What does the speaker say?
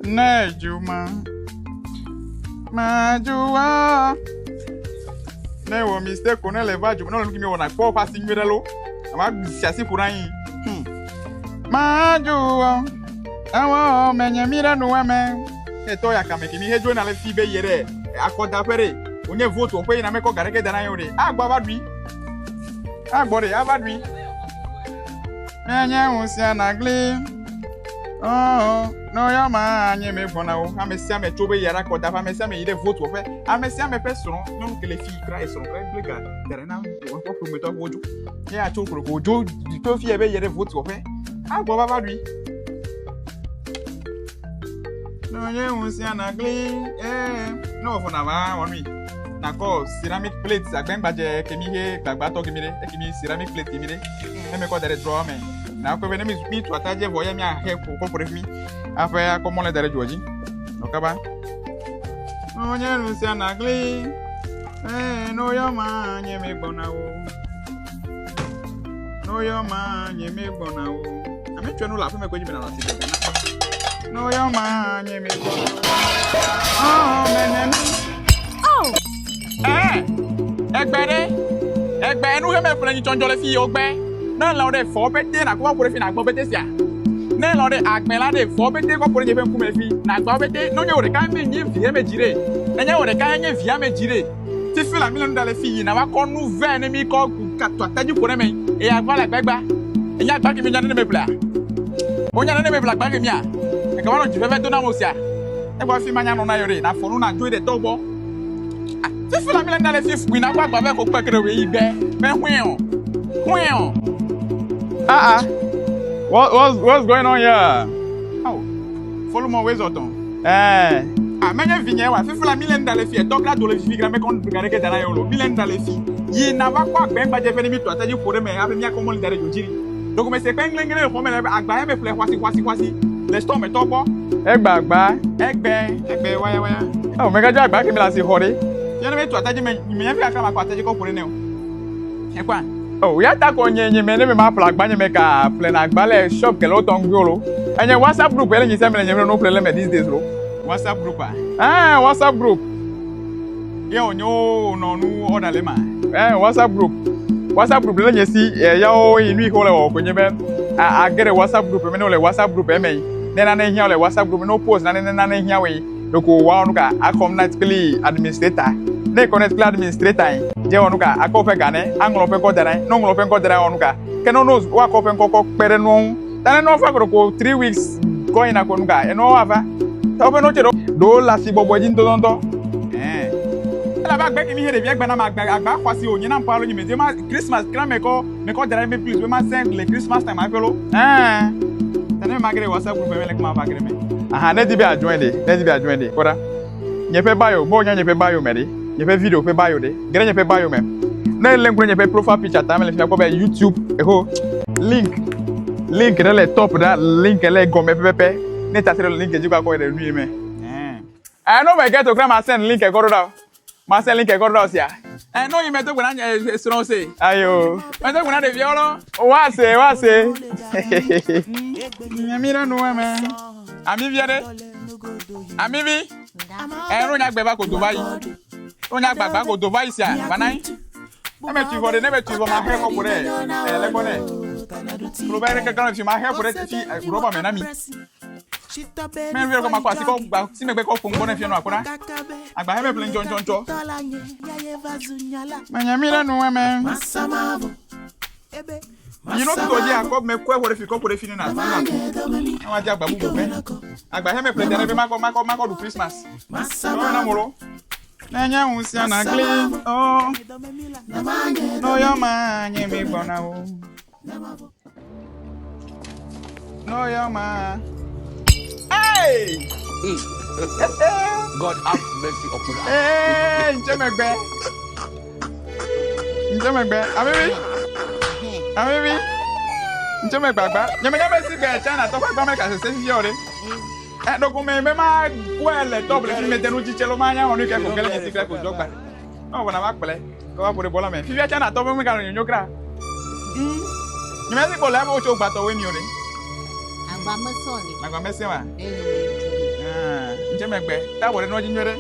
Ne Juma. Ma Juma. Ne wo mistake on eleva Juma. No give me one pour passing mirelo. Ama siasi furai. Ma Juma. Awo menye mira no ame. Eto ya kame kimi hejo na le fibe yere. Akoda pere. Onye vote o pe na me ko gareke dana yore. Agba badwi. Agbore abadwi. Menye usia na gli. Oh, no ya ma anye me bona o. Amesia me chobe yara koda fa mesia me yire vote o pe. Amesia me person no ke le fi kra eso kra blega. Dere na o ko prometo wojo. Ya cho kro ko jo to fi ebe yire vote o pe. Agbo babadwi. No ye usia na gli. No for na ma wonwi. Na ko ceramic plates agbengbaje kemihe gbagba to kemire ekimi ceramic plate kemire me ko dere draw me na ko bene mi to ataje voye mi ahe ko por mi afa ko mo le dere joji no kaba onye rusia na gli no yo ma nye me gbona o no yo ma nye me gbona o ame twa no la fa me ko ji me na ti de na no yo ma nye me gbona oh menene oh Egbe nu he me fun ni chonjo le fi ogbe na la ode fo bete na ko wa pore fi na gbo bete sia na la ode agbe la de fo bete ko pore je fe nku me fi na gbo bete no nye ore kan me nyi vie me jire enye ore kan nye vie me jire ti fi la mi le le fi na wa ko nu ve ni mi ko ka to ataji pore me e agba la gbegba enye agba ki mi nya ne me bla o nya ne me bla gba ki mi a e ka wa no ji fe fe do na mo sia e gbo fi manya no na yore na fo nu na jo de to gbo if you like that, if we not back back up away, what's going on here? Oh, follow my ways, Otto. Many vignettes, if you like $1 fee, talk that $1 fee, make on the Garrick and I $1 fee. Ye never quack back by the enemy to attend you for them, having your common that you don't make a penguin home and I am a play wasi. Let's talk a top. Egg back, why? Oh, make a jack back in the last holiday. You know to attach me never come a quarter go for a new. Oh, we attack on ye may never map like Banameka, plan ballet shop, Galot on Golo. And your WhatsApp group, and you say, no problem these days. WhatsApp group. WhatsApp group. Yo, no, order lema. WhatsApp group. WhatsApp group, let you see, yo, in we call or when you I get a WhatsApp group, and no WhatsApp group, then I hear a WhatsApp group, no post, and then here way. Loko wanuka akomnat kli administrator ne connect kli administrator je wanuka akofe gane anglo pe ko dara no nglo pe ko dara wanuka keno no wa ko pe ko pere no tane no fa ko 3 weeks ko ina ko nuka eno ava to be no che do la si bobo jin to tonto la ba gbe ki mi here bi egbe na ma agba kwasi onye na mpalo nyi me ma Christmas kra me ko dara me please we ma send le Christmas time afelo tane magre WhatsApp group me like ma fa gre me aha ne di be adjoin de koda nye pe bio mo nya nye pe bio me de nye pe video pe bio de gere nye pe bio me na link nye pe profile picture ta me le fi ko be YouTube link le top da link le go me pepe ne ta tere link ji ko de nu me I know me get to grandma send link e go da ma send link e go da sia no you me to gna sron say ayo me to gna de violo wa se mira no me Ami viade. Ami vi. Nya gbeba ko Dubai. Nya gbagba ko Dubai sia. Banai. Eme ti vore nebe ti vo ma he ko pore. Le bone. Pro bere ka kan fi ma he pore ti roba me na mi. Men vi ko ma kwasi ko gba ti me gbe ko fun bone fi no akora. Agba he me plan jonjonjo. Manya mira no me. You know to je akob me kwa hore fi ko pore fi ni na. Awa ja gbabu go me. Agba he me play dere be mako do Christmas. Na moro. Na nya unsia na gli. Oh. No yo ma nye me gbona o. No yo ma. Hey! God have mercy upon us. Hey, Njemegbe. Abibi. Njeme gbagba. Nyeme ga be si be China to kwa America se si yore. Dokume me ma kwele double fi metenu chiche lo manya onu ke ko gele ni sikre ko jogba. No bona ma pele. Ko wa pore bola me. Fi China to be mi kan nyo kra. Nyeme si bola bo cho gba to we mi ore. Agba meso ni. Agba mese wa. megbe ta wɔ ɖe nɔdzi nyuie ɖe